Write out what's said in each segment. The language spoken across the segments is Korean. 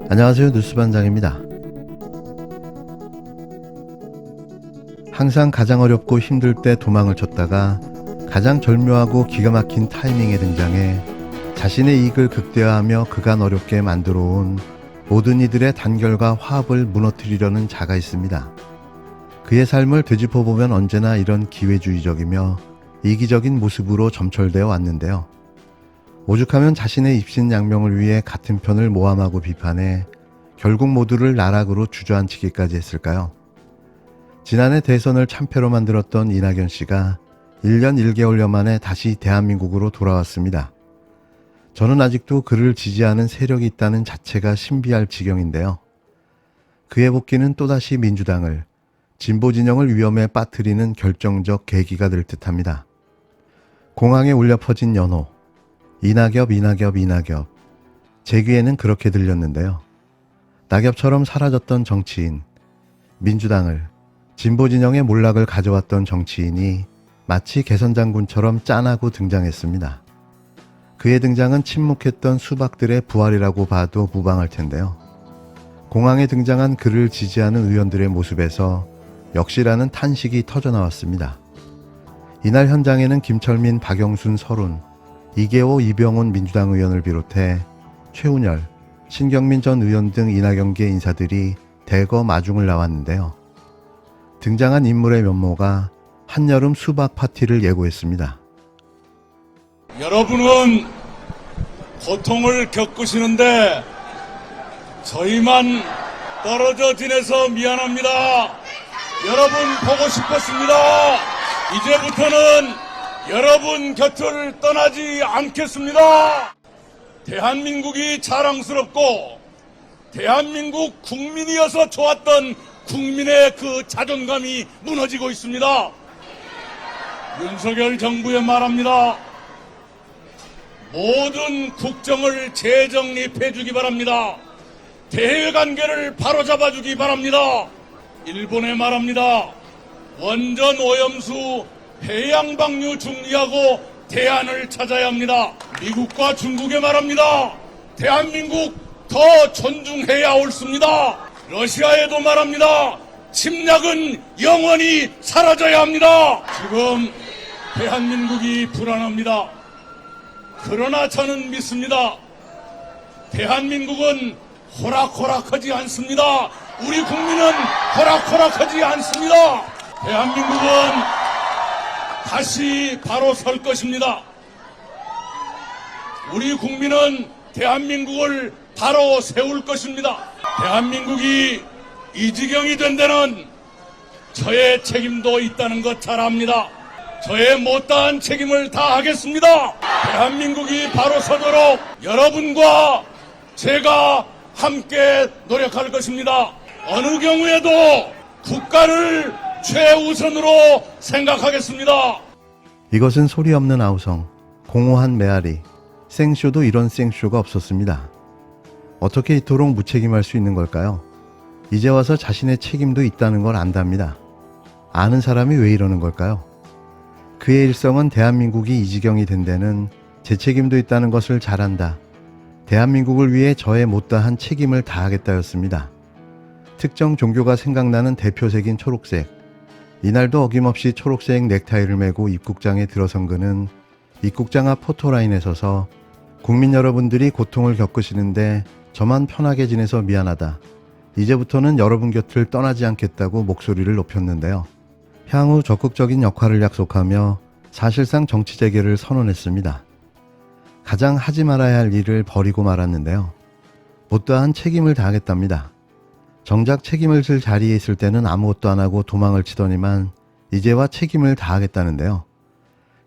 안녕하세요. 뉴스반장입니다. 항상 가장 어렵고 힘들 때 도망을 쳤다가 가장 절묘하고 기가 막힌 타이밍에 등장해 자신의 이익을 극대화하며 그간 어렵게 만들어 온 모든 이들의 단결과 화합을 무너뜨리려는 자가 있습니다. 그의 삶을 되짚어보면 언제나 이런 기회주의적이며 이기적인 모습으로 점철되어 왔는데요. 오죽하면 자신의 입신양명을 위해 같은 편을 모함하고 비판해 결국 모두를 나락으로 주저앉히기까지 했을까요? 지난해 대선을 참패로 만들었던 이낙연 씨가 1년 1개월여 만에 다시 대한민국으로 돌아왔습니다. 저는 아직도 그를 지지하는 세력이 있다는 자체가 신비할 지경인데요. 그의 복귀는 또다시 민주당을, 진보 진영을 위험에 빠뜨리는 결정적 계기가 될 듯합니다. 공항에 울려 퍼진 연호, 이낙엽. 제 귀에는 그렇게 들렸는데요. 낙엽처럼 사라졌던 정치인, 민주당을, 진보 진영의 몰락을 가져왔던 정치인이 마치 개선장군처럼 짠하고 등장했습니다. 그의 등장은 침묵했던 수박들의 부활이라고 봐도 무방할 텐데요. 공항에 등장한 그를 지지하는 의원들의 모습에서 역시라는 탄식이 터져나왔습니다. 이날 현장에는 김철민, 박영순, 설훈, 이계호, 이병훈 민주당 의원을 비롯해 최훈열, 신경민 전 의원 등 이낙연계 인사들이 대거 마중을 나왔는데요. 등장한 인물의 면모가 한여름 수박 파티를 예고했습니다. 여러분은 고통을 겪으시는데 저희만 떨어져 지내서 미안합니다. 여러분 보고 싶었습니다. 이제부터는 여러분 곁을 떠나지 않겠습니다. 대한민국이 자랑스럽고 대한민국 국민이어서 좋았던 국민의 그 자존감이 무너지고 있습니다. 윤석열 정부에 말합니다. 모든 국정을 재정립해 주기 바랍니다. 대외관계를 바로잡아 주기 바랍니다. 일본에 말합니다. 원전 오염수 해양방류 중리하고 대안을 찾아야 합니다. 미국과 중국에 말합니다. 대한민국 더 존중해야 옳습니다. 러시아에도 말합니다. 침략은 영원히 사라져야 합니다. 지금 대한민국이 불안합니다. 그러나 저는 믿습니다. 대한민국은 호락호락하지 않습니다. 우리 국민은 호락호락하지 않습니다. 대한민국은 다시 바로 설 것입니다. 우리 국민은 대한민국을 바로 세울 것입니다. 대한민국이 이 지경이 된 데는 저의 책임도 있다는 것 잘 압니다. 저의 못다한 책임을 다하겠습니다. 대한민국이 바로 서도록 여러분과 제가 함께 노력할 것입니다. 어느 경우에도 국가를 최우선으로 생각하겠습니다. 이것은 소리 없는 아우성, 공허한 메아리, 생쇼도 이런 생쇼가 없었습니다. 어떻게 이토록 무책임할 수 있는 걸까요? 이제 와서 자신의 책임도 있다는 걸 안답니다. 아는 사람이 왜 이러는 걸까요? 그의 일성은 대한민국이 이 지경이 된 데는 제 책임도 있다는 것을 잘 안다. 대한민국을 위해 저의 못다한 책임을 다하겠다였습니다. 특정 종교가 생각나는 대표색인 초록색. 이날도 어김없이 초록색 넥타이를 메고 입국장에 들어선 그는 입국장 앞 포토라인에 서서 국민 여러분들이 고통을 겪으시는데 저만 편하게 지내서 미안하다. 이제부터는 여러분 곁을 떠나지 않겠다고 목소리를 높였는데요. 향후 적극적인 역할을 약속하며 사실상 정치 재개를 선언했습니다. 가장 하지 말아야 할 일을 버리고 말았는데요. 못다한 책임을 다하겠답니다. 정작 책임을 질 자리에 있을 때는 아무것도 안 하고 도망을 치더니만 이제와 책임을 다하겠다는데요.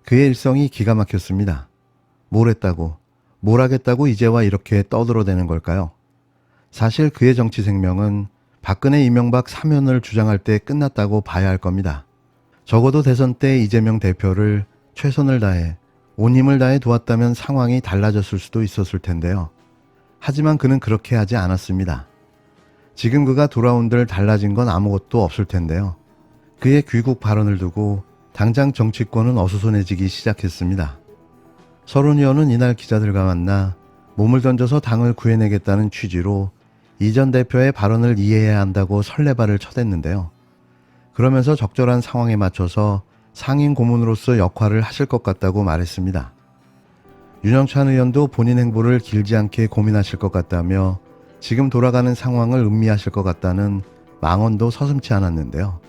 그의 일성이 기가 막혔습니다. 뭘 했다고, 뭘 하겠다고 이제와 이렇게 떠들어대는 걸까요? 사실 그의 정치 생명은 박근혜 이명박 사면을 주장할 때 끝났다고 봐야 할 겁니다. 적어도 대선 때 이재명 대표를 최선을 다해 온 힘을 다해 도왔다면 상황이 달라졌을 수도 있었을 텐데요. 하지만 그는 그렇게 하지 않았습니다. 지금 그가 돌아온들 달라진 건 아무것도 없을 텐데요. 그의 귀국 발언을 두고 당장 정치권은 어수선해지기 시작했습니다. 설훈 의원은 이날 기자들과 만나 몸을 던져서 당을 구해내겠다는 취지로 이 전 대표의 발언을 이해해야 한다고 설레발을 쳐댔는데요. 그러면서 적절한 상황에 맞춰서 상임 고문으로서 역할을 하실 것 같다고 말했습니다. 윤영찬 의원도 본인 행보를 길지 않게 고민하실 것 같다며 지금 돌아가는 상황을 음미하실 것 같다는 망언도 서슴지 않았는데요.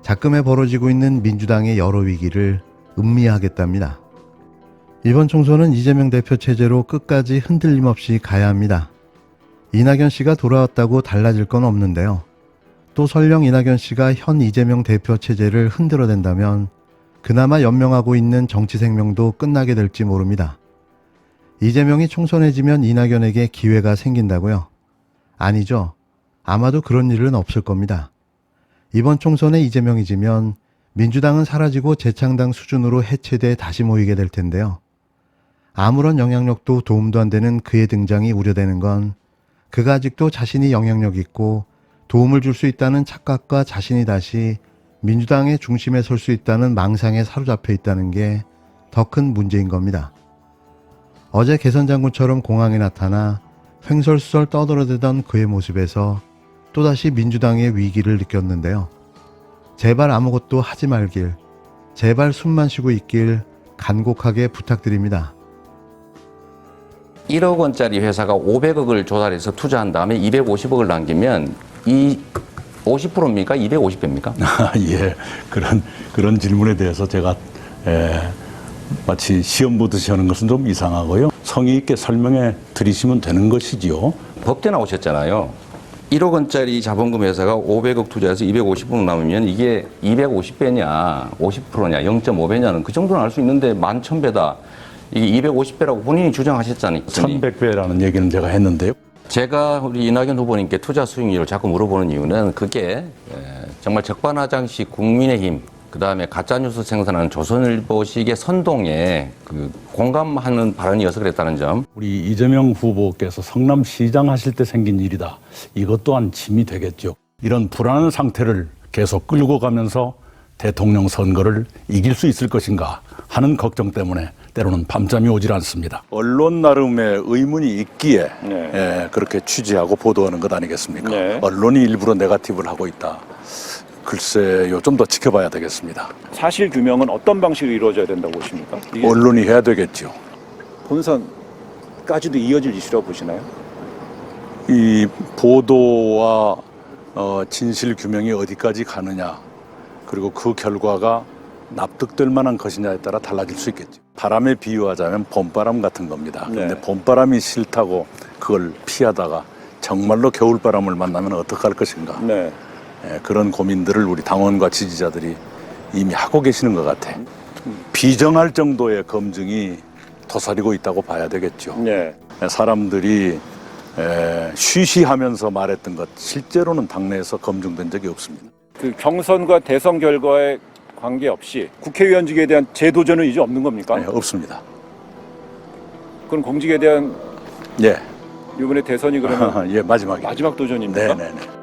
작금에 벌어지고 있는 민주당의 여러 위기를 음미하겠답니다. 이번 총선은 이재명 대표 체제로 끝까지 흔들림 없이 가야 합니다. 이낙연 씨가 돌아왔다고 달라질 건 없는데요. 또 설령 이낙연 씨가 현 이재명 대표 체제를 흔들어댄다면 그나마 연명하고 있는 정치 생명도 끝나게 될지 모릅니다. 이재명이 총선에 지면 이낙연에게 기회가 생긴다고요? 아니죠. 아마도 그런 일은 없을 겁니다. 이번 총선에 이재명이 지면 민주당은 사라지고 재창당 수준으로 해체돼 다시 모이게 될 텐데요. 아무런 영향력도 도움도 안 되는 그의 등장이 우려되는 건 그가 아직도 자신이 영향력 있고 도움을 줄 수 있다는 착각과 자신이 다시 민주당의 중심에 설 수 있다는 망상에 사로잡혀 있다는 게 더 큰 문제인 겁니다. 어제 개선장군처럼 공항에 나타나 횡설수설 떠들어대던 그의 모습에서 또다시 민주당의 위기를 느꼈는데요. 제발 아무것도 하지 말길, 제발 숨만 쉬고 있길 간곡하게 부탁드립니다. 1억 원짜리 회사가 500억을 조달해서 투자한 다음에 250억을 남기면 이 50%입니까? 250배입니까? 예, 그런 질문에 대해서 제가 마치 시험 보듯이 하는 것은 좀 이상하고요. 성의 있게 설명해 드리시면 되는 것이지요. 법대 나오셨잖아요. 1억 원짜리 자본금 회사가 500억 투자해서 250억 남으면 이게 250배냐, 50%냐, 0.5배냐는 그 정도는 알 수 있는데 11,000배다. 이게 250배라고 본인이 주장하셨잖아요. 1100배라는 얘기는 제가 했는데요. 제가 우리 이낙연 후보님께 투자 수익률을 자꾸 물어보는 이유는 그게 정말 적반하장식 국민의힘, 그 다음에 가짜뉴스 생산하는 조선일보식의 선동에 그 공감하는 발언이어서 그랬다는 점. 우리 이재명 후보께서 성남시장 하실 때 생긴 일이다. 이것 또한 짐이 되겠죠. 이런 불안한 상태를 계속 끌고 가면서 대통령 선거를 이길 수 있을 것인가 하는 걱정 때문에 때로는 밤잠이 오질 않습니다. 언론 나름의 의문이 있기에 그렇게 취재하고 보도하는 것 아니겠습니까? 네. 언론이 일부러 네거티브를 하고 있다. 글쎄요, 좀 더 지켜봐야 되겠습니다. 사실 규명은 어떤 방식으로 이루어져야 된다고 보십니까? 이게 언론이 해야 되겠죠. 본선까지도 이어질 이슈라고 보시나요? 이 보도와 진실 규명이 어디까지 가느냐, 그리고 그 결과가 납득될 만한 것이냐에 따라 달라질 수 있겠죠. 바람에 비유하자면 봄바람 같은 겁니다. 그런데 네. 봄바람이 싫다고 그걸 피하다가 정말로 겨울바람을 만나면 어떡할 것인가. 네. 그런 고민들을 우리 당원과 지지자들이 이미 하고 계시는 것 같아. 비정할 정도의 검증이 도사리고 있다고 봐야 되겠죠. 네. 사람들이 쉬쉬하면서 말했던 것 실제로는 당내에서 검증된 적이 없습니다. 그 경선과 대선 결과에 관계없이 국회의원직에 대한 재도전은 이제 없는 겁니까? 네, 없습니다. 그럼 공직에 대한 예, 이번에 대선이 그러면 예, 마지막에. 마지막 도전입니까? 네네네.